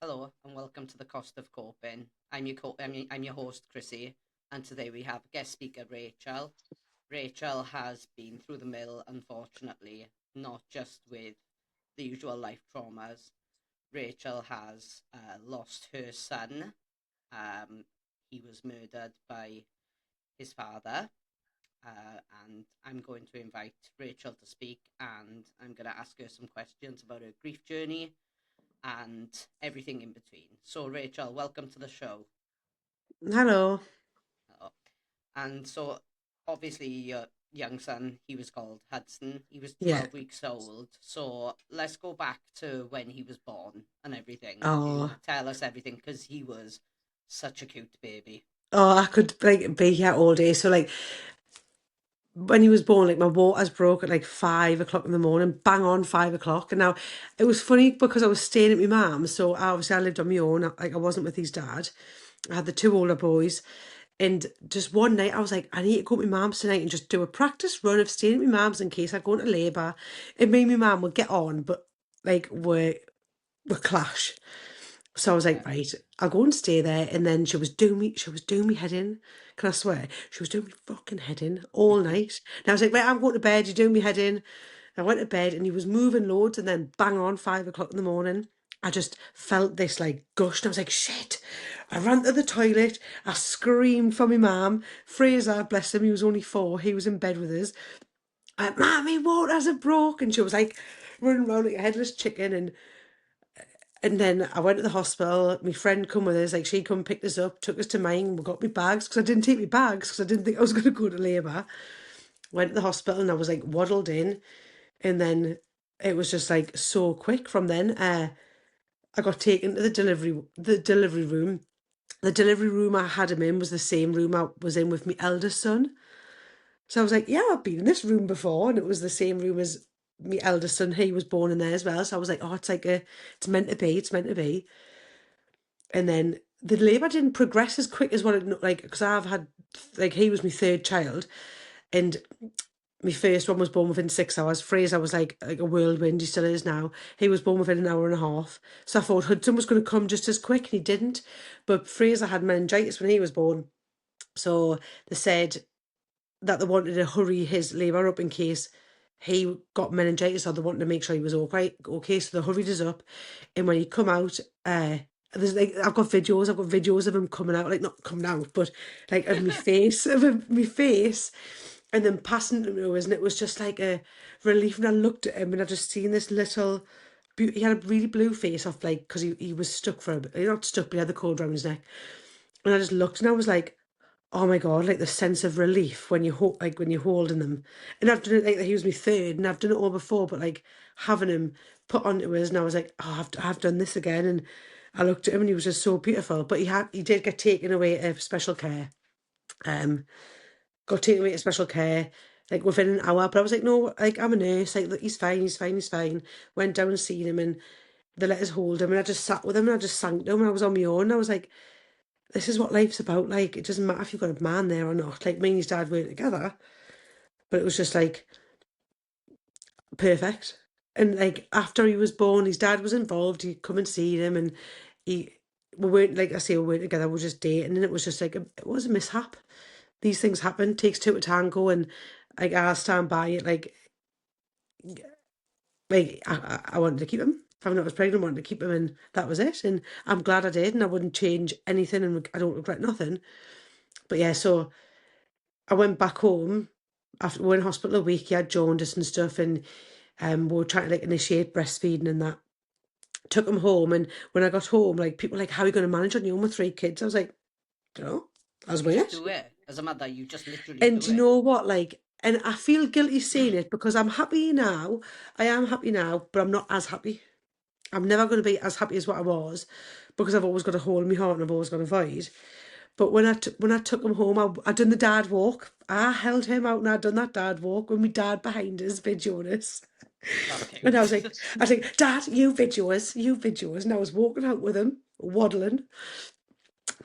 Hello and welcome to the Cost of Coping. I'm your host Chrissy, and today we have guest speaker Rachel. Rachel has been through the mill, unfortunately, not just with the usual life traumas. Rachel has lost her son. Um, he was murdered by his father, and I'm going to invite Rachel to speak, and I'm going to ask her some questions about her grief journey and everything in between. So, Rachel, welcome to the show. Hello. Uh, And so, obviously, your young son, he was called Hudson. He was Yeah. 12 weeks old. So, let's go back to when he was born and everything. Oh, You tell us everything because he was such a cute baby. I could like be here all day. So like when he was born, like my waters broke at like 5 o'clock in the morning, bang on 5 o'clock. And now it was funny because I was staying at my mum's. So obviously I lived on my own. Like I wasn't with his dad. I had the two older boys. And just one night I was like, I need to go to my mum's tonight and just do a practice run of staying at my mum's in case I go into labour. It made my mum would get on, but like we clash. So I was Yeah. like, right, I'll go and stay there. And then she was doing me head in. Can I swear? She was doing me fucking head in all night. And I was like, right, I'm going to bed. You're doing me head in. I went to bed and he was moving loads. And then bang on 5 o'clock in the morning, I just felt this like gush. And I was like, shit. I ran to the toilet. I screamed for my mum. Fraser, bless him, he was only 4. He was in bed with us. I went, Mammy, waters are broke. And she was like running around like a headless chicken. And then I went to the hospital. My friend come with us, like she come picked us up, took us to mine. We got my bags because I didn't take my bags because I didn't think I was going to go to labour. Went to the hospital and I was like waddled in, and then it was just like so quick. From then, I got taken to the delivery room. The delivery room I had him in was the same room I was in with my eldest son. So I was like, yeah, I've been in this room before, and it was the same room as my eldest son. He was born in there as well. So I was like, oh, it's meant to be. It's meant to be. And then the labour didn't progress as quick as what it like because I've had like he was my third child, and my first one was born within 6 hours. Fraser was like a whirlwind. He still is now. He was born within an hour and a half. So I thought Hudson was going to come just as quick, and he didn't. But Fraser had meningitis when he was born, so they said that they wanted to hurry his labour up in case he got meningitis, or they wanted to make sure he was okay. Okay, so they hurried us up, and when he come out, there's like I've got videos of him coming out, like not coming out, but like of me face, me face, and then passing to us, and it was just like a relief. And I looked at him, and I just seen this little. He had a really blue face off, like because he was stuck for a bit. He not stuck, but he had the cord around his neck. And I just looked, and I was like, oh my god, like the sense of relief when like when you're holding them. And I've done it like he was my third, and I've done it all before, but like having him put onto us, and I was like, oh, I've done this again. And I looked at him, and he was just so beautiful. But he did get taken away to special care. Um, got taken away to special care like within an hour. But I was like, no, like I'm a nurse. Like look, he's fine, he's fine, he's fine. Went down and seen him, and they let us hold him, and I just sat with him, and I just sang to him, and I was on my own. And I was like, this is what life's about. Like, it doesn't matter if you've got a man there or not. Like, me and his dad weren't together, but it was just like perfect. And like after he was born, his dad was involved. He'd come and see him, and he we weren't like I say we weren't together. We were just dating, and it was just like it was a mishap. These things happen. Takes two to tango, and like I stand by it. Like I wanted to keep him. Found out I was pregnant, wanted to keep him, and that was it. And I'm glad I did, and I wouldn't change anything, and I don't regret nothing. But yeah, so I went back home after we were in hospital a week. He had jaundice and stuff, and we were trying to like initiate breastfeeding and that. Took him home, and when I got home, like people were like, "How are you going to manage on your own with 3 kids?" I was like, "You know, I was You winging just it." do it. As a mother, you just literally And do do you it. know what? Like, and I feel guilty saying it because I'm happy now. I am happy now, but I'm not as happy. I'm never going to be as happy as what I was because I've always got a hole in my heart and I've always got a void. But when I took him home, I done the dad walk. I held him out and I done that dad walk with my dad behind us, videoing us. That's And cute. I was like, Dad, you video us. And I was walking out with him, waddling.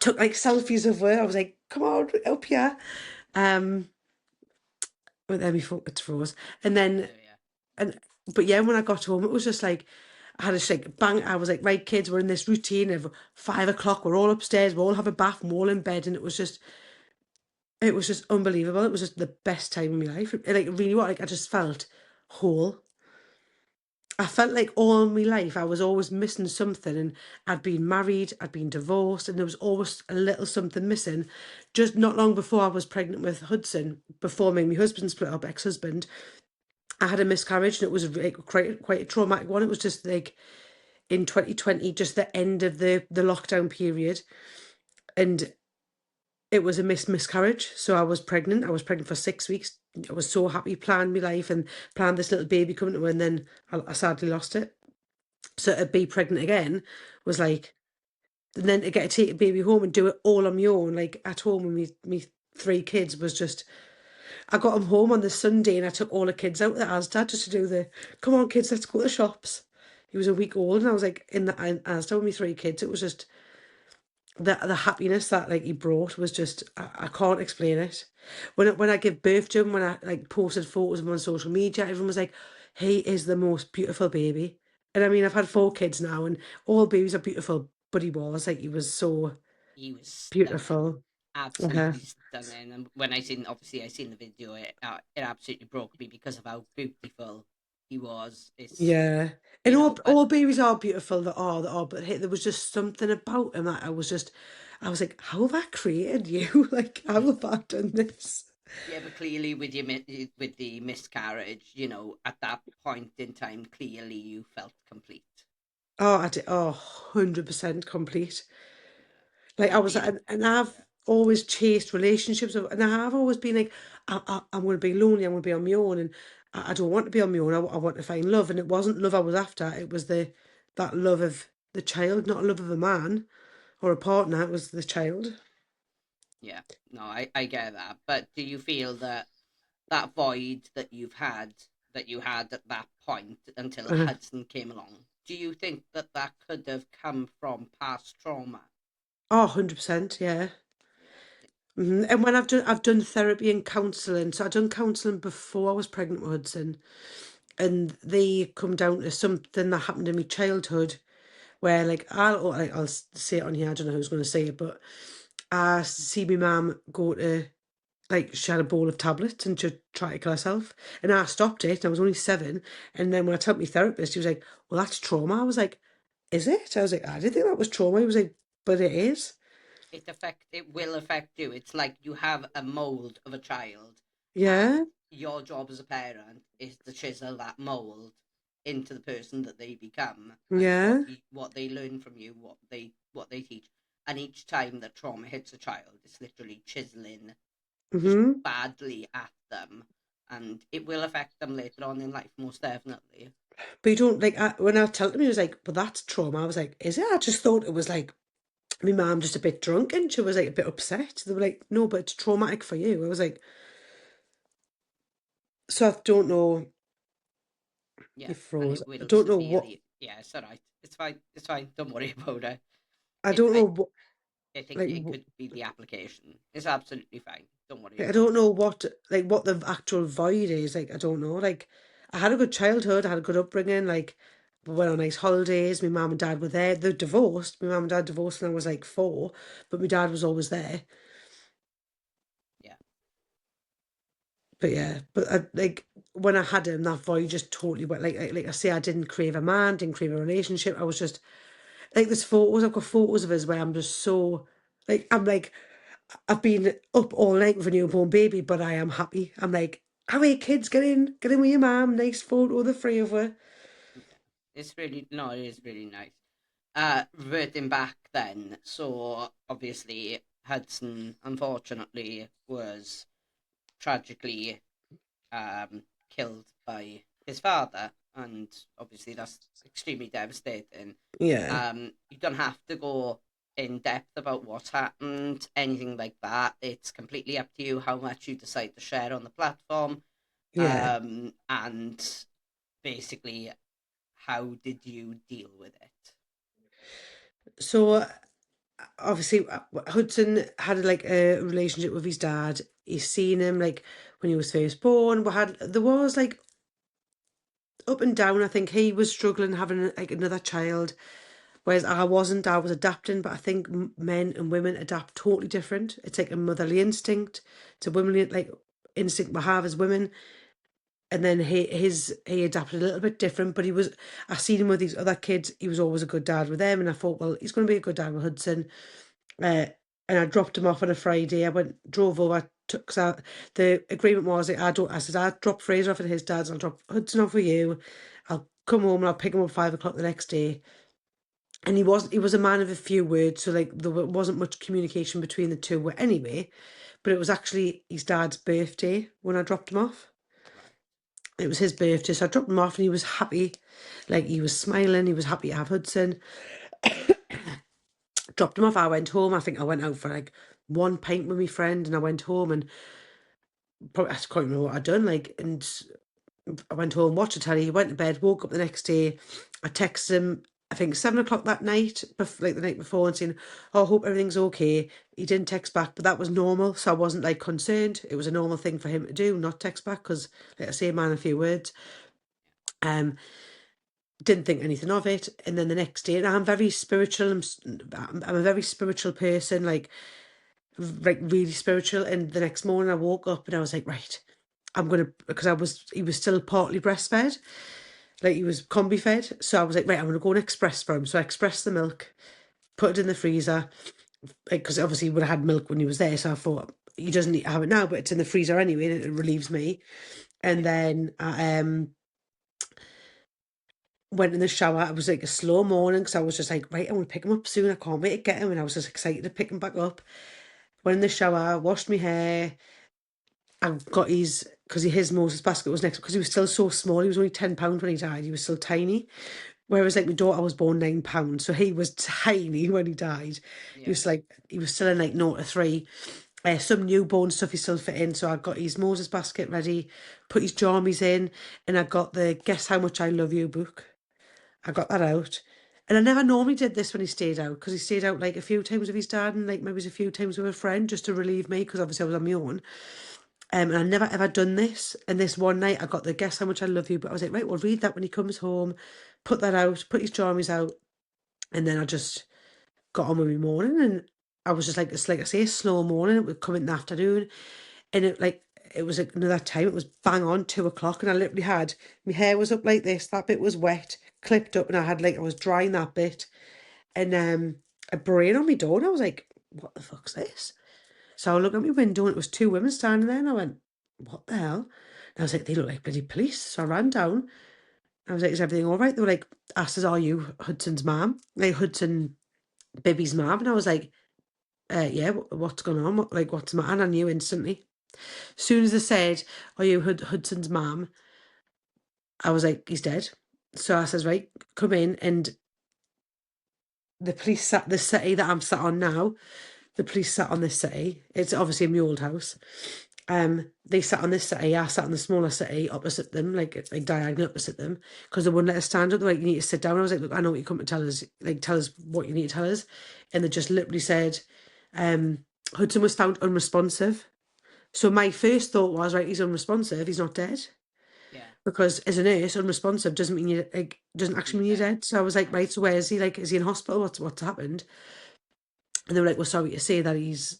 Took like selfies of her. I was like, come on, up here. Um, but then we thought it's froze. And then Oh, yeah. and but yeah, when I got home, it was just like I had a like bang. I was like, right, kids, we're in this routine of 5 o'clock. We're all upstairs. We all have a bath. And we're all in bed, and it was just unbelievable. It was just the best time of my life. Like really, what like I just felt whole. I felt like all my life I was always missing something, and I'd been married, I'd been divorced, and there was always a little something missing. Just not long before I was pregnant with Hudson, before me and my husband split up, ex-husband, I had a miscarriage, and it was like quite a traumatic one. It was just like in 2020, just the end of the lockdown period, and it was a miscarriage. So I was pregnant. I was pregnant for 6 weeks. I was so happy, planned my life and planned this little baby coming to her, and then I sadly lost it. So to be pregnant again was like, and then to get to take a baby home and do it all on my own, like at home with me 3 kids was just. I got them home on the Sunday and I took all the kids out at Asda just to do the, come on kids, let's go to the shops. He was a week old and I was like in the Asda with my 3 kids. It was just the happiness that like he brought was just I can't explain it. When I give birth to him, when I like posted photos of him on social media, everyone was like, "He is the most beautiful baby." And I mean, I've had 4 kids now, and all babies are beautiful, but he was so He was stunning, beautiful. Uh-huh. absolutely stunning. And when I seen the video, it absolutely broke me because of how beautiful he was. It's Yeah, and you know, but all babies are beautiful. That are, but hey, there was just something about him that I was like, "How have I created you? Like, how have I done this?" yeah, but clearly with with the miscarriage, at that point in time, clearly you felt complete. Oh, I did. Oh, 100% complete. Like I And was, being a and I've yeah, always chased relationships, and I have always been like, I'm going to be lonely. I'm going to be on my own, and I don't want to be on my own. I want to find love, and it wasn't love I was after. It was that love of the child, not love of a man or a partner. It was the child. yeah, no, I get that. But do you feel that that void that you had at that point until Uh, Hudson came along, do you think that that could have come from past trauma? oh, 100%, yeah. Yeah, And when I've done therapy and counselling, so I've done counselling before I was pregnant with Hudson, and they come down to something that happened in my childhood where I'll say it on here. I don't know who's going to say it, but I see my mum go to like she had a bowl of tablets and she tried to kill herself, and I stopped it. And I was only 7, and then when I told my therapist, he was like, "Well, that's trauma." I was like, "Is it?" I was like, "I didn't think that was trauma." He was like, "But it is." it will affect you. It's like you have a mold of a child, Yeah, and your job as a parent is to chisel that mold into the person that they become, and yeah. what they learn from you, what they teach. And each time that trauma hits a child, it's literally chiseling just Mm-hmm. badly at them, and it will affect them later on in life, most definitely. But you don't like when I told him, he was like, "But that's trauma." I was like, "Is it?" I just thought it was like my mum just a bit drunk and she was like a bit upset. They were like, "No, but it's traumatic for you." I was like, "So I don't know." Yeah, You and froze. it I will don't know what. severely. Yeah, it's all right. It's fine. It's fine. Don't worry about it. I It. don't know what. I think Like, it could be the application. It's absolutely fine. Don't worry I about don't it. know what the actual void is. Like, I don't know. Like, I had a good childhood. I had a good upbringing. Like, we went on nice holidays. My mum and dad were there. They're divorced. My mum and dad divorced when I was like 4, but my dad was always there. Yeah, But yeah, but like when I had him, that void just totally went. Like I say, I didn't crave a man, didn't crave a relationship. I was just like there's photos. I've got photos of us where I'm just so like I'm like I've been up all night with a newborn baby, but I am happy. I'm like, oh wait, kids, get in with your mum. Nice photo of the 3 of her. yeah. It's really no, it is really nice. Reverting back then, so obviously Hudson unfortunately was tragically killed by his father, and obviously that's extremely devastating. Yeah, You don't have to go in depth about what's happened, anything like that. It's completely up to you how much you decide to share on the platform. yeah. And basically, how did you deal with it? So obviously Hudson had like a relationship with his dad. He's seen him like when he was first born. We had there was like up and down. I think he was struggling having like another child, whereas I wasn't. I was adapting, but I think men and women adapt totally different. It's like a motherly instinct. It's a womanly like instinct we have as women. And then he adapted a little bit different, but he was. I seen him with these other kids. He was always a good dad with them, and I thought, well, he's going to be a good dad with Hudson. Uh, and I dropped him off on a Friday. I drove over, took, cause the agreement was that I said, I'll drop Fraser off at his dad's, I'll drop Hudson off with you. I'll come home and I'll pick him up 5 o'clock the next day. And he was a man of a few words, so like wasn't much communication between the two anyway. But it was actually his dad's birthday when I dropped him off. Right. It was his birthday, so I dropped him off and he was happy. Like he was smiling, he was happy to have Hudson. Dropped him off, I went home. I think I went out for like one pint with my friend and I went home and probably I can't remember what I'd done. Like, and I went home, watched the telly, went to bed, woke up the next day. I texted him, I think 7 o'clock that night, like the night before, and saying, "Oh, I hope everything's okay." He didn't text back, but that was normal, so I wasn't like concerned. It was a normal thing for him to do, not text back, because like I say, man, a few words. Um, didn't think anything of it, and then the next day, and I'm very spiritual. I'm a very spiritual person, like really spiritual. And the next morning, I woke up and I was like, right, I'm gonna because he was still partly breastfed. Like he was combi fed. So I was like, right, I'm gonna go and express for him. So I expressed the milk, put it in the freezer, like because obviously he would have had milk when he was there. So I thought he doesn't need to have it now, but it's in the freezer anyway, and it relieves me. And Yeah. then I went in the shower. It was like a slow morning because I was just like, right, I'm gonna pick him up soon. I can't wait to get him, and I was just excited to pick him back up. Went in the shower, washed my hair. I got because his Moses basket was next because he was still so small. He was only £10 when he died. He was still tiny. Whereas like my daughter was born £9, so he was tiny when he died. Yeah. He was still in like 0 to 3. Some newborn stuff he still fit in, so I got his Moses basket ready, put his jammies in, and I got the Guess How Much I Love You book. I got that out. And I never normally did this when he stayed out, because he stayed out like a few times with his dad and like maybe a few times with a friend just to relieve me, because obviously I was on my own. And I never ever done this. And this one night I got the Guess How Much I Love You, but I was like, right, we'll read that when he comes home, put that out, put his jammies out. And then I just got on with my morning. And I was just like, it's like I say, a slow morning. It would come in the afternoon. And it was like another time, it was bang on 2 o'clock. And I literally had, my hair was up like this, that bit was wet, clipped up. And I was drying that bit. And a brain on my door. And I was like, what the fuck's this? So I looked out my window and it was two women standing there and I went, what the hell? And I was like, they look like bloody police. So I ran down. I was like, is everything all right? They were like, asked us, are you Hudson's mum? Like Hudson Bibby's mum. And I was like, yeah, what's going on? What's the matter? And I knew instantly. As soon as they said, are you Hudson's mum? I was like, he's dead. So I says, right, come in. And the police sat the city that I'm sat on now. The police sat on this city. It's obviously a my old house. They sat on this city. I sat on the smaller city opposite them, like diagonal opposite them, because they wouldn't let us stand up. They're like, you need to sit down. I was like, look, I know what you come to tell us. Like, tell us what you need to tell us. And they just literally said, Hudson was found unresponsive. So my first thought was, right, he's unresponsive. He's not dead. Yeah. Because as a nurse, unresponsive doesn't mean you like doesn't actually You're mean you're dead. dead. So I was like, No. right, so where is he? Like, is he in hospital? What's happened? And they were like, well, sorry to say that he's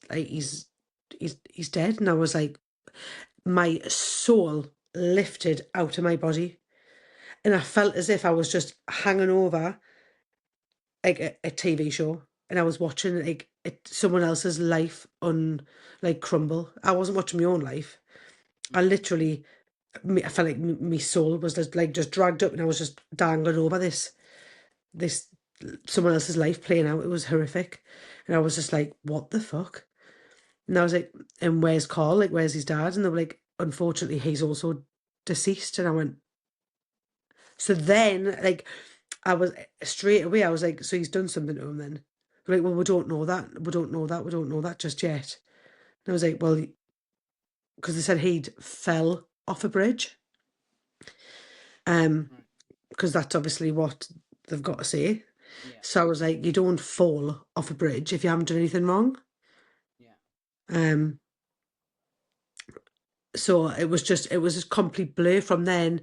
dead. And I was like, my soul lifted out of my body. And I felt as if I was just hanging over like a TV show. And I was watching like someone else's life crumble. I wasn't watching my own life. I Mm. literally, I felt like my soul was just dragged up, and I was just dangling over this someone else's life playing out. It was horrific. And I was just like, what the fuck? And I was like, and where's Carl? Like, where's his dad? And they were like, unfortunately, he's also deceased. And I went, so then, like, I was straight away, I was like, so he's done something to him then? They're like, well, we don't know that. We don't know that. We don't know that just yet. And I was like, well, because they said he'd fell off a bridge. Right. Because that's obviously what they've got to say. Yeah. So I was like, you don't fall off a bridge if you haven't done anything wrong. Yeah. Um, so it was just complete blur from then.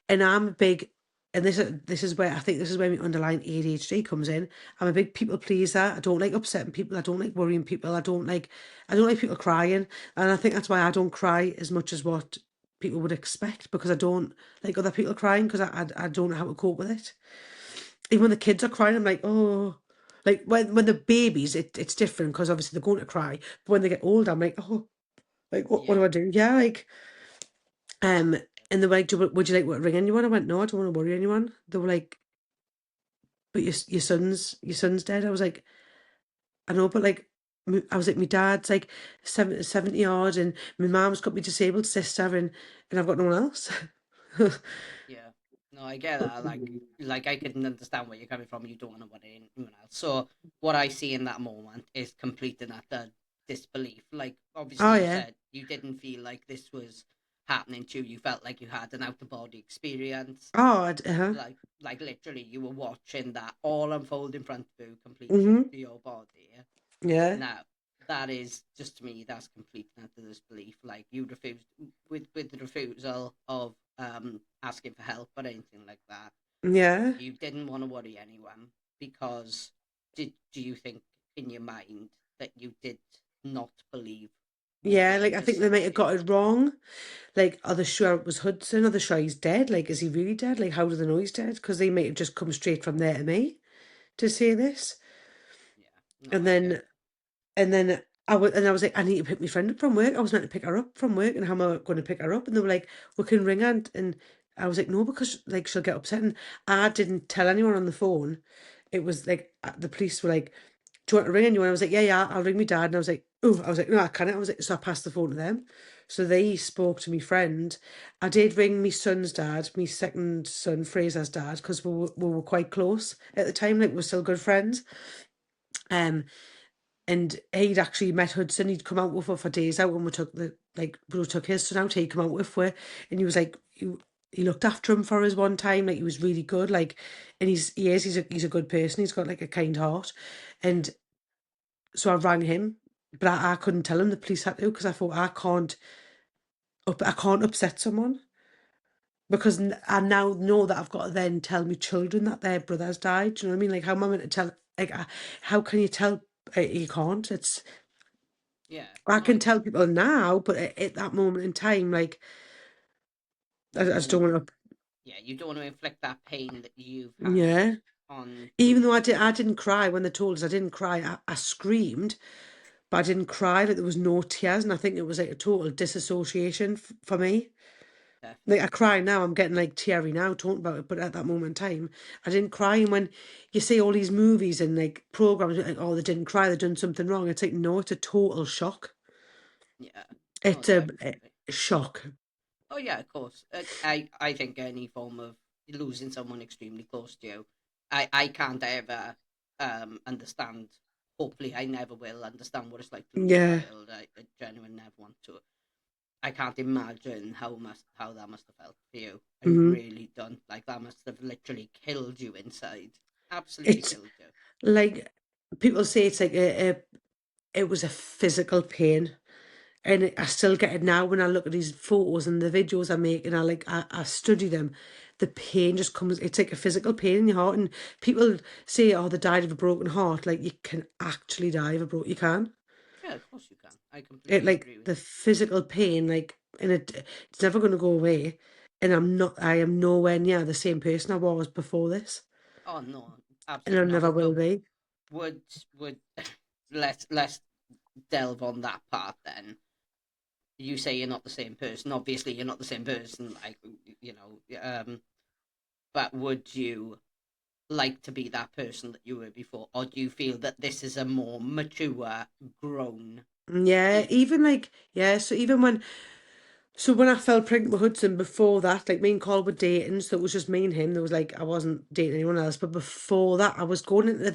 And I'm a big, and this is where I think this is where my underlying ADHD comes in. I'm a big people pleaser. I don't like upsetting people. I don't like worrying people. I don't like people crying. And I think that's why I don't cry as much as what people would expect, because I don't like other people crying, because I don't know how to cope with it. Even when the kids are crying, I'm like, oh, like when they're babies, it's different because obviously they're going to cry. But when they get older, I'm like, oh, like what Yeah, do I do? Yeah, like um, and they were like, would you like to ring anyone? I went, no, I don't want to worry anyone. They were like, but your son's dead. I was like, I know, but like, I was like, my dad's like 70 odd, and my mum's got me disabled sister, and I've got no one else. yeah. No, I get that. Like I can understand where you're coming from. You don't want to worry anyone else. So what I see in that moment is complete and utter disbelief. Like obviously Oh you yeah. said you didn't feel like this was happening to you. You felt like you had an out of body experience. Oh, Like literally you were watching that all unfold in front of you, complete shock mm-hmm. to your body. Yeah, Now, that is just to me, that's complete and utter disbelief. Like you refused with the refusal of asking for help or anything like that. yeah, You didn't want to worry anyone because do you think in your mind that you did not believe what yeah. they Like I just think they said might to have you? got it wrong. Like, are they sure it was Hudson? Are they sure he's dead? Like, is he really dead? Like, how do they know he's dead? Because they might have just come straight from there to me to say this. Yeah, no, And I get then, it. and I was like, I need to pick my friend up from work. I was meant to pick her up from work, and how am I going to pick her up? And they were like, we can ring her. And I was like, no, because like she'll get upset. And I didn't tell anyone on the phone. It was like the police were like, do you want to ring anyone? I was like, yeah, yeah, I'll ring my dad. And I was like, no, I can't. I was like, so I passed the phone to them. So they spoke to my friend. I did ring my son's dad, my second son, Fraser's dad, because we were quite close at the time. Like, we were still good friends. Um, and he'd actually met Hudson. He'd come out with her for days out when we took his son out. He'd come out with her, and he was like, he looked after him for us one time. Like, he was really good. Like, and he's a good person. He's got like a kind heart, and so I rang him, but I couldn't tell him. The police had to, because I thought I can't upset someone, because I now know that I've got to then tell my children that their brother's died. Do you know what I mean? Like, how am I meant to tell? Like, how can you tell? You can't. Yeah, I no, I can get tell it. people now, but at that moment in time, like, I You just don't don't want want to. Yeah, you don't want to inflict that pain that you've had Yeah. on to Even though him. I didn't cry when they told us. I didn't cry. I screamed, but I didn't cry. Like, there was no tears, and I think it was like a total disassociation for me. Like, I Definitely. cry now, I'm getting like teary now talking about it, but at that moment in time, I didn't cry. And when you see all these movies and like programs, like, oh, they didn't cry, they've done something wrong. It's like, no, it's a total shock. Yeah. No, It's definitely. a shock. Oh yeah, of course. I think any form of losing someone extremely close to you, I can't ever understand. Hopefully, I never will understand what it's like to lose a Yeah. child. I genuinely never want to. I can't imagine how that must have felt for you. I Hmm. really don't. Like that must have literally killed you inside. Absolutely It's killed you. like, people say it's like it was a physical pain. And I still get it now when I look at these photos and the videos I make, and I study them. The pain just comes. It's like a physical pain in your heart, and people say, "Oh, they died of a broken heart." Like, you can actually die of a broken. You can. Yeah, of course you can. I It, completely like, agree with the you. physical pain, like, and it's never going to go away. And I am nowhere near the same person I was before this, Oh no, and I absolutely never not. will So be. would let's delve on that part then. You say you're not the same person. Obviously, you're not the same person. Like you know, but would you like to be that person that you were before, or do you feel that this is a more mature, grown Yeah, you? even like, yeah. So when I fell pregnant with Hudson, before that, like, me and Carl were dating, so it was just me and him. There was like, I wasn't dating anyone else. But before that, I was going into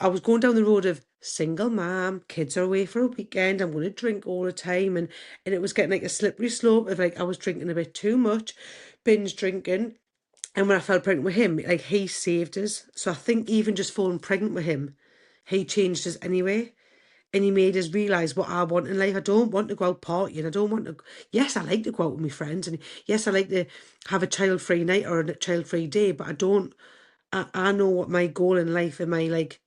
I was going down the road of single mom, kids are away for a weekend, I'm going to drink all the time, and it was getting like a slippery slope of like I was drinking a bit too much, binge drinking. And when I fell pregnant with him, like, he saved us. So I think even just falling pregnant with him, he changed us anyway. and he made us realise what I want in life. I don't want to go out partying. I don't want to. Yes, I like to go out with my friends, and yes, I like to have a child-free night or a child-free day. But I don't. I know what my goal in life and my like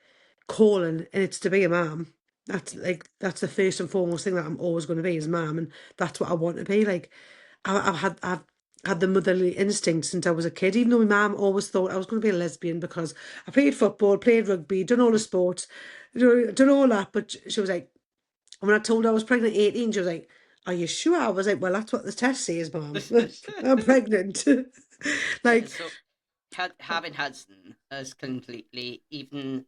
calling, and it's to be a mum. Yeah. That's the first and foremost thing that I'm always going to be is mum, and that's what I want to be. Like I've had the motherly instinct since I was a kid. Even though my mum always thought I was going to be a lesbian because I played football, played rugby, done all the sports, done all that. But she was like, when I told her I was pregnant at 18, she was like, "Are you sure?" I was like, "Well, that's what the test says, mum. I'm pregnant." Yeah, Like, so having Hudson has completely, even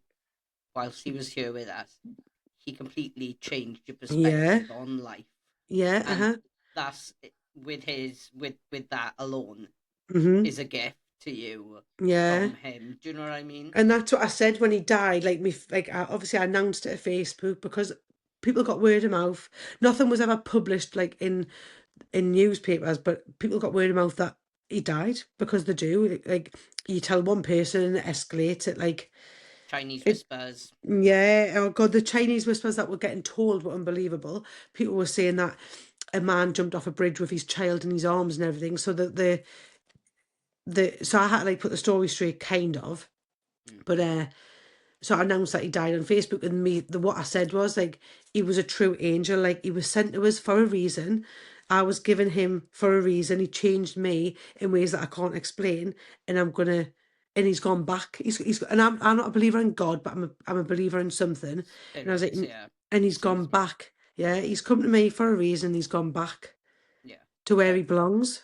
whilst he was here with us, he completely changed your yeah, perspective on life, yeah, and uh-huh, that's with that alone mm-hmm, is a gift to you yeah. from him. Do you know what I mean? And that's what I said when he died. Like me, obviously I announced it to Facebook because people got word of mouth. Nothing was ever published like in newspapers, but people got word of mouth that he died because they do. Like you tell one person, it escalates. It like Chinese it. whispers. Yeah. Oh God, the Chinese whispers that were getting told were unbelievable. People were saying that a man jumped off a bridge with his child in his arms and everything. So that so I had to like put the story straight, kind of. Mm. But so I announced that he died on Facebook, and what I said was like he was a true angel. Like he was sent to us for a reason. I was given him for a reason. He changed me in ways that I can't explain, and and he's gone back. And I'm not a believer in God, but I'm a believer in something. And I was like, Spirits, yeah. and he's Same gone as me. back. Yeah, he's come to me for a reason. He's gone back Yeah, to where he definitely. belongs.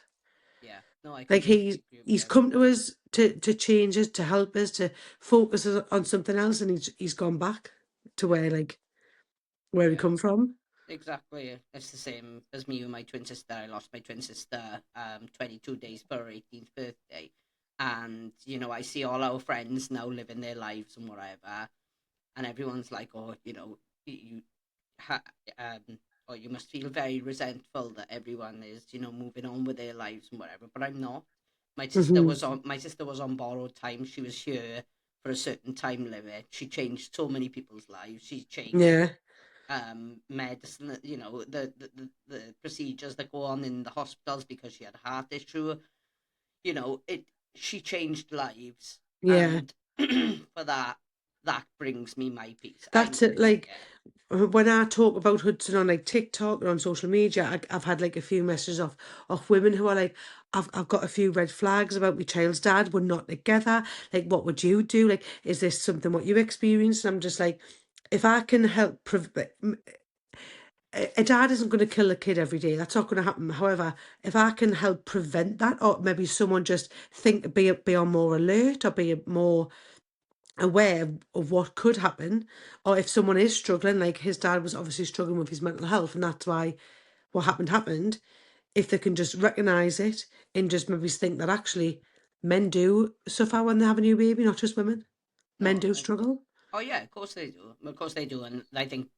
Yeah. No, I Like completely agree with he's you. come to us to change us, to help us, to focus us on something else, and he's gone back to Yeah. where he Yeah. come from. Exactly. It's the same as me with my twin sister. I lost my twin sister 22 days for her 18th birthday. And, I see all our friends now living their lives and whatever. And everyone's like, oh, you, ha- um, or you must feel very resentful that everyone is, moving on with their lives and whatever. But I'm not. Hmm. My sister was on borrowed time. She was here for a certain time limit. She changed so many people's lives. She changed Yeah, medicine, the procedures that go on in the hospitals because she had a heart issue. It she changed lives, yeah. and for that brings me my peace. That's it. Like Yeah, when I talk about Hudson on like TikTok or on social media, I've had like a few messages of women who are like, I've got a few red flags about my child's dad. We're not together. Like, what would you do? Like, is this something what you experienced? And I'm just like, if I can help a dad isn't going to kill a kid every day. That's not going to happen. However, if I can help prevent that, or maybe someone just be on more alert or be more aware of what could happen, or if someone is struggling, like his dad was obviously struggling with his mental health, and that's why what happened. If they can just recognise it and just maybe think that actually men do suffer when they have a new baby, not just women. Men no, do struggle. oh yeah, of course they do. Of course they do, and I think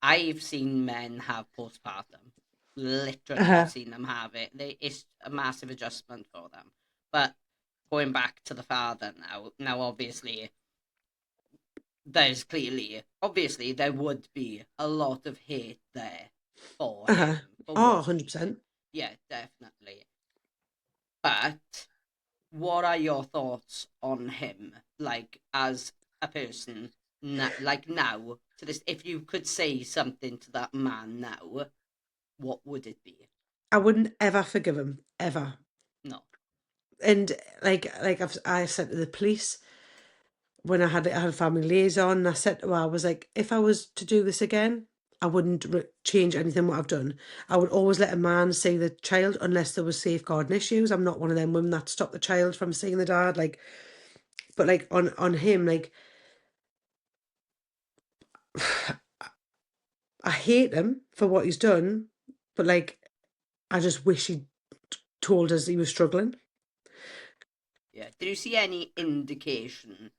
I've seen men have postpartum. Literally, I've Uh-huh. seen them have it. It's a massive adjustment for them. But going back to the father now obviously there's clearly, obviously, there would be a lot of hate there for Uh-huh. him for Oh, what he did. 100%. Yeah, definitely. But what are your thoughts on him, like as a person, like now to this? If you could say something to that man now, what would it be? I wouldn't ever forgive him, ever. No. And I said to the police when I had a family liaison, and I said to her, I was like, if I was to do this again, I wouldn't change anything what I've done. I would always let a man see the child unless there was safeguarding issues. I'm not one of them women that stop the child from seeing the dad. Like, but like on him, like I hate him for what he's done, but like I just wish he told us he was struggling. Yeah. Did you see any indication,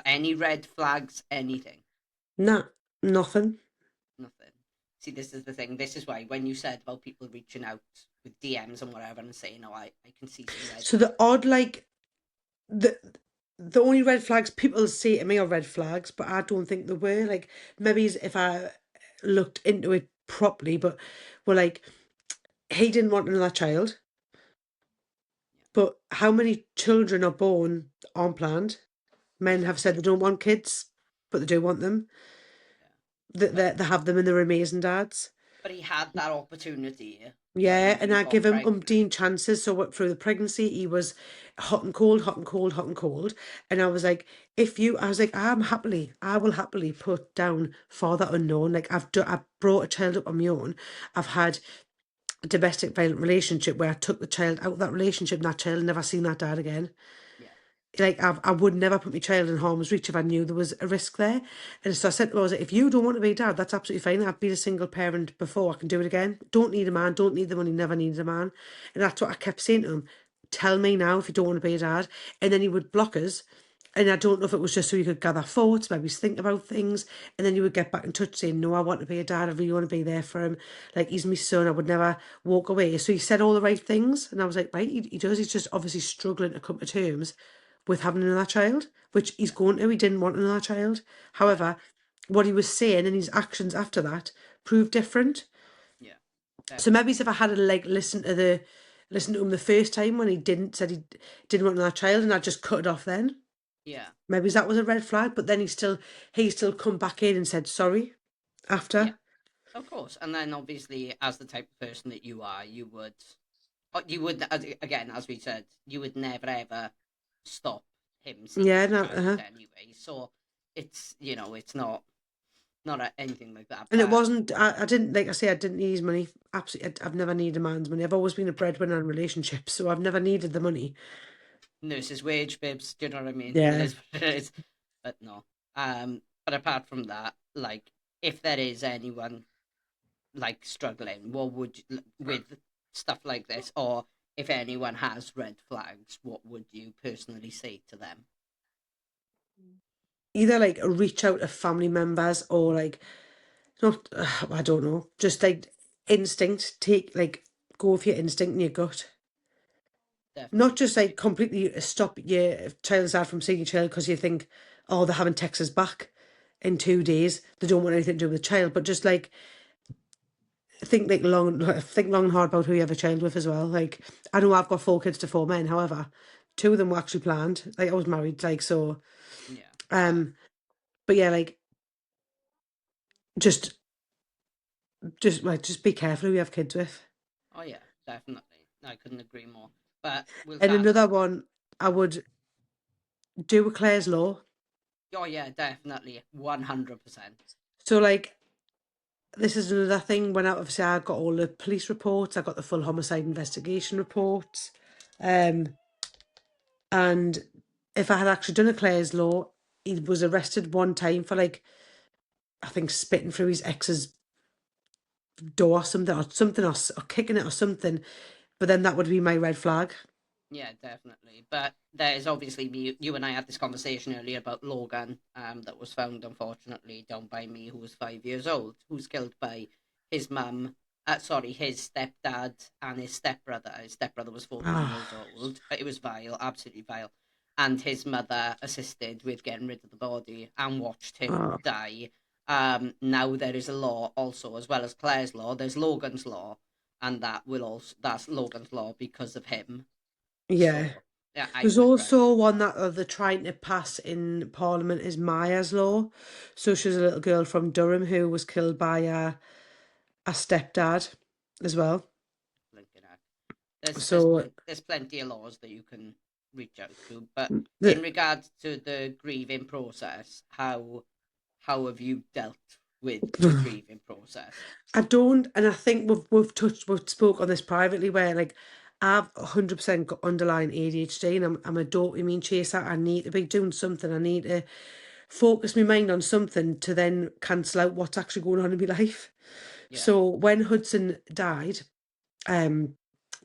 any red flags, anything? Nah, nothing. Nothing. See, this is the thing. This is why when you said about people reaching out with DMs and whatever and saying, "Oh, I can see some red So the flags." odd like the the only red flags people say to me are red flags, but I don't think there were. Like, maybe if I looked into it properly, but well, like, he didn't want another child. But how many children are born unplanned? Men have said Exactly. they don't want kids, but they do want them. Yeah. That But they have them and they're amazing dads. he had that opportunity Yeah, when and you I got give him pregnant. umpteen chances. So through the pregnancy, he was hot and cold, hot and cold, hot and cold. And I was like, I was like, I will happily put down father unknown. Like I brought a child up on my own. I've had a domestic violent relationship where I took the child out of that relationship, and that child never seen that dad again. Yeah. Like I would never put my child in harm's reach if I knew there was a risk there. And so I said to her, I was like, if you don't want to be a dad, that's absolutely fine. I've been a single parent before. I can do it again. Don't need a man. Don't need the money. Never needed a man. And that's what I kept saying to him. Tell me now if you don't want to be a dad. And then he would block us. And I don't know if it was just so you could gather thoughts, maybe think about things, and then you would get back in touch saying, no, I want to be a dad, I really want to be there for him. Like, he's my son, I would never walk away. So he said all the right things, and I was like, right, he does. He's just obviously struggling to come to terms with having another child, which he's Yeah. going to. He didn't want another child. Yeah. However, what he was saying and his actions after that proved different. Yeah. So maybe Definitely. if I had like listen to him the first time when he said he didn't want another child, and I just cut it off then. Yeah. Maybe that was a red flag, but then he still come back in and said sorry Yeah. after. Of course. And then obviously, as the type of person that you are, you would again, as we said, you would never ever stop him Yeah, seeking a no, child anyway. So it's not anything like that. and it But wasn't. I didn't like I say I didn't need his money. Absolutely, I've never needed a man's money. I've always been a breadwinner in relationships, so I've never needed the money. nurse's wage, bibs. Do you know what I mean? It Yeah, is what it is. But no. But apart from that, like, if there is anyone like struggling, what would with stuff like this, or if anyone has red flags, what would you personally say to them? either like reach out to family members or like not. I don't know. Just like instinct. Take like go with your instinct and your gut. Not Definitely just like agree. completely stop your child's out from seeing your child because you think, oh, they're having Texas back in 2 days. They don't want anything to do with the child, but just like think long and hard about who you have a child with as well. Like I know I've got 4 kids to 4 men, however, 2 of them were actually planned. Like I was married, like so. Yeah. Um, but yeah, like just just be careful who you have kids with. Oh yeah, definitely. I couldn't agree more. But we'll And chat. another one, I would do a Clare's law. Oh yeah, definitely, 100%. So like this is another thing. When obviously I got all the police reports, I got the full homicide investigation reports, um, and if I had actually done a Clare's law, he was arrested one time for like I think spitting through his ex's door or kicking it or something. But then that would be my red flag. Yeah, definitely. But there's obviously you and I had this conversation earlier about Logan, that was found unfortunately down by me, who was 5 years old, who's killed by his mum. Sorry, his stepdad and his stepbrother. His stepbrother was 14 Ah, years old. It was vile, absolutely vile. And his mother assisted with getting rid of the body and watched him oh, die. Now there is a law also, as well as Claire's law. There's Logan's law, and that's Logan's law because of him. yeah. So yeah, I There's would also recommend one that. that they're trying to pass in Parliament is Maya's law. So she's a little girl from Durham who was killed by a stepdad as well. Lincoln Act. There's So plenty there's plenty of laws that you can reach out to, but in the regards to the grieving process, how have you dealt with the grieving process? I don't, and I think we've spoke on this privately where like I've 100% got underlying ADHD and I'm a dopamine chaser. I need to be doing something. I need to focus my mind on something to then cancel out what's actually going on in my life. Yeah, So when Hudson died, um,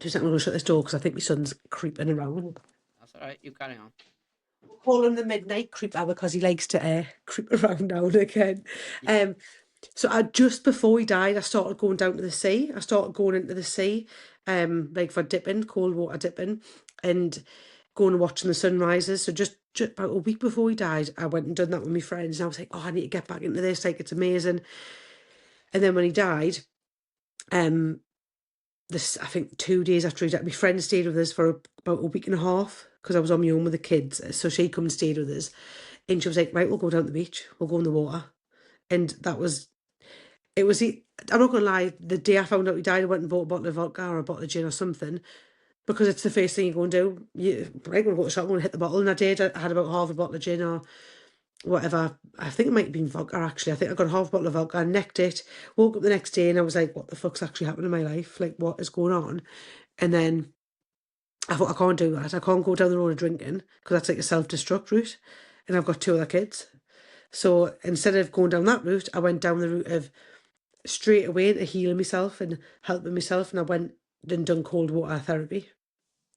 just I'm going to shut this door because I think my son's creeping around. that's all right. You carry on. Call him the midnight creeper because he likes to creep around now and again. Yeah, Um, so I just before he died, I started going down to the sea. I started going into the sea, like for dipping, cold water dipping, and going and watching the sunrises. So just about a week before he died, I went and done that with my friends. And I was like, oh, I need to get back into this. Like, it's amazing. And then when he died, this, I think 2 days after he died, my friend stayed with us for about a week and a half because I was on my own with the kids. So she come and stayed with us. And she was like, right, we'll go down to the beach. We'll go in the water. And that was, it was, I'm not going to lie, the day I found out he died, I went and bought a bottle of vodka or a bottle of gin or something because it's the first thing you go and do. Right, we'll go to the shop, we'll hit the bottle. And I did. I had about half a bottle of gin or whatever. I think it might have been vodka, actually. I think I got half a bottle of vodka, I necked it, woke up the next day and I was like, what the fuck's actually happened in my life? Like, what is going on? And then I thought, I can't do that. I can't go down the road of drinking because that's like a self-destruct route. And I've got 2 other kids. So instead of going down that route, I went down the route of straight away to healing myself and helping myself. And I went and done cold water therapy.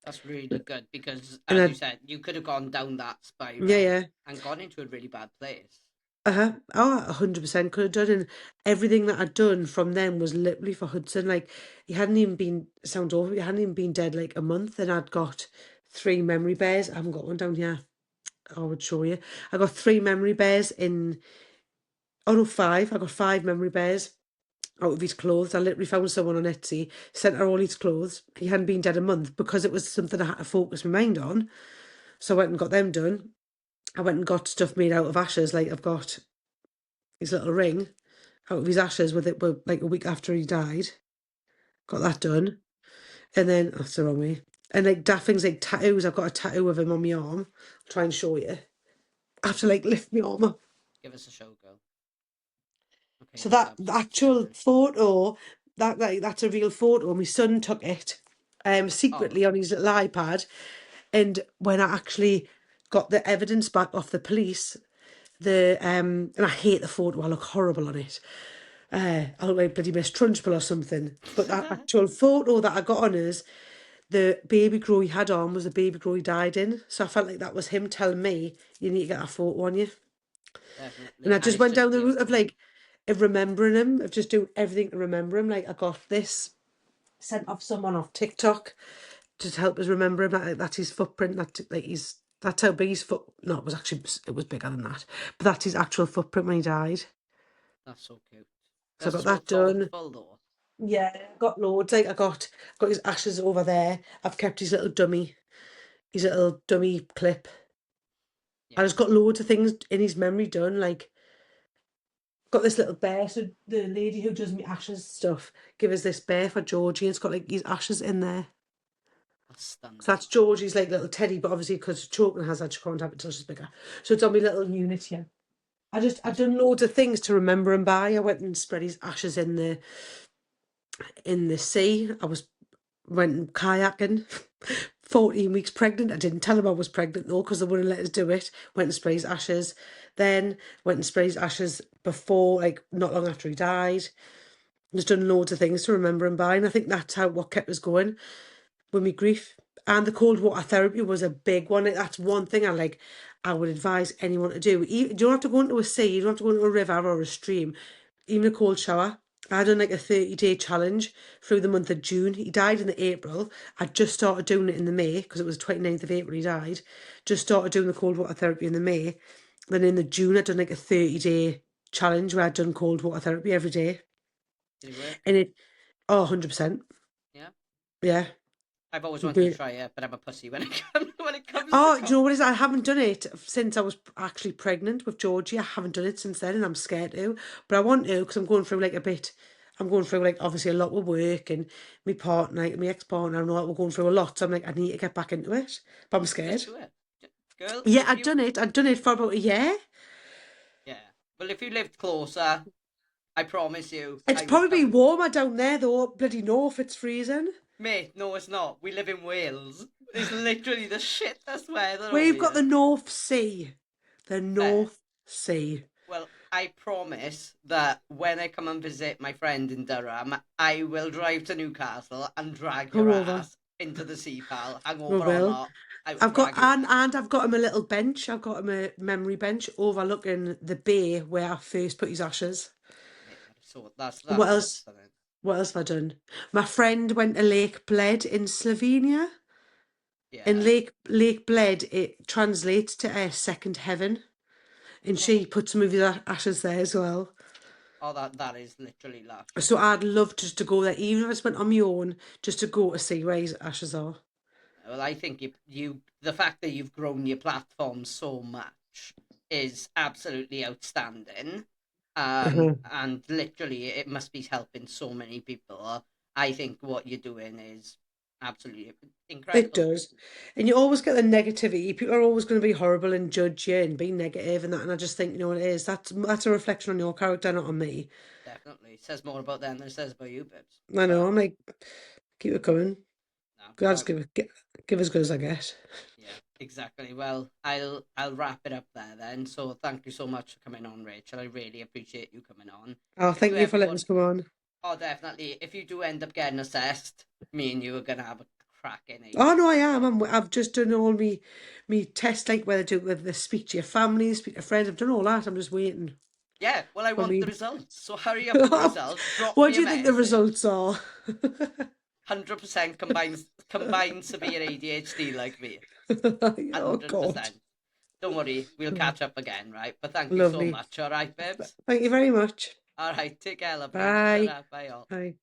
That's really good because, And as you I, said, you could have gone down that yeah, spiral yeah. and gone into a really bad place. Uh-huh. Oh, 100% could have done. And everything that I'd done from then was literally for Hudson. Like, he hadn't even been, sounds awful, he hadn't even been dead like a month. And I'd got 3 memory bears. I haven't got one down here. I would show you. I got 3 memory bears in, oh no, 5. I got 5 memory bears out of his clothes. I literally found someone on Etsy, sent her all his clothes. He hadn't been dead a month because it was something I had to focus my mind on. So I went and got them done. I went and got stuff made out of ashes. Like, I've got his little ring out of his ashes with it, like a week after he died. Got that done. And then, oh, that's the wrong way. And like daft things like tattoos. I've got a tattoo of him on my arm. I'll try and show you. I have to like lift my arm up. Give us a show, girl. Okay, So that's that the absolutely actual stunning. photo, that's a real photo. My son took it, Oh, secretly on his little iPad, and when I actually got the evidence back off the police, and I hate the photo. I look horrible on it. I look like bloody Miss Trunchbull or something. But that actual photo that I got on us, the baby grow he had on was the baby grow he died in. So I felt like that was him telling me, you need to get a photo on you. And definitely. I And just it's went just down the the route of like of remembering him, of just doing everything to remember him. Like, I got this sent off someone off TikTok to help us remember him. Like, that's his footprint. That's how big his foot. No, it was bigger than that. But that's his actual footprint when he died. that's so cute. So I That's got so that done. thoughtful, though. Yeah, got loads. Like, got his ashes over there. I've kept his little dummy clip. I Yeah, just got loads of things in his memory done. Like, got this little bear. So the lady who does me ashes stuff give us this bear for Georgie. And it's got like his ashes in there. that's So stunning. that's Georgie's like little teddy, but obviously because choking has that, she can't have it till she's bigger. So it's on my little unit here. I've That's done loads of things to remember him by. I went and spread his ashes in the sea. Went kayaking. 14 weeks pregnant. I didn't tell him I was pregnant though, because they wouldn't let us do it. Went and sprayed his ashes. Then went and sprayed his ashes before, like not long after he died. Just done loads of things to remember him by, and I think that's what kept us going with me grief. And the cold water therapy was a big one. That's one thing I would advise anyone to do. You don't have to go into a sea, you don't have to go into a river or a stream, even a cold shower. I done like a 30-day challenge through the month of June. He died in the April. I just started doing it in the May because it was 29th of April he died. Just started doing the cold water therapy in the May. Then in the June I'd done like a 30-day challenge where I'd done cold water therapy every day. did it work? And oh, 100%. Yeah. Yeah. I've always wanted to try it, but I'm a pussy when it comes to Oh, do you know what cold. it is? I haven't done it since I was actually pregnant with Georgie. I haven't done it since then, and I'm scared to. But I want to because I'm going through like a bit. I'm going through like obviously a lot with work and my partner, like my ex-partner, and all that. We're going through a lot. So I'm like, I need to get back into it, but I'm Just scared. do it, girl. Yeah, If I'd you, done it. I'd done it for about a year. yeah. Well, if you lived closer, I promise you, It's I would probably come. warmer down there though. Bloody north, it's freezing. Mate, no, it's not. We live in Wales. It's literally the shittest weather over We've got the here. North Sea. The Fair. North Sea. Well, I promise that when I come and visit my friend in Durham, I will drive to Newcastle and drag your Come over. ass into the sea, pal. We Hangover or will. not, I will I've got drag you there. and I've got him a little bench. I've got him a memory bench overlooking the bay where I first put his ashes. Mate, that's And what so else? stunning. What else have I done? My friend went to Lake Bled in Slovenia. In Yeah. Lake Bled, it translates to second heaven, and she Oh, put some of the ashes there as well. oh, that is literally lush. So I'd love just to go there, even if I spent on my own, just to go to see where his ashes are. Well, I think the fact that you've grown your platform so much is absolutely outstanding. Uh-huh. And literally, it must be helping so many people. I think what you're doing is absolutely It incredible. does. And you always get the negativity. People are always going to be horrible and judge you and be negative and that. And I just think, you know what it is? That's a reflection on your character, not on me. Definitely. It says more about them than it says about you, Bibs. I know, But I'm like, keep it coming. no, I'll just right. give as good as I get. Yeah, exactly. Well, I'll wrap it up there then. So thank you so much for coming on, Rachel. I really appreciate you coming on. Oh, If you thank you for ever letting want, us come on. oh, definitely. If you do end up getting assessed, me and you are gonna have a cracking Oh age. no, I am. I've just done all me test like whether to with the speak to your family, speak to friends. I've done all that. I'm just waiting Yeah, well, I for want me. the results. So hurry up with the results. Drop What me do a you think the message. results are? 100% combined severe ADHD like me. Oh God, 100%. Don't worry, we'll catch up again, right? But thank you so lovely. much. All right, Bibs. Thank you very much. All right, take care, lovely. Bye. Ta-ra, bye all. Bye.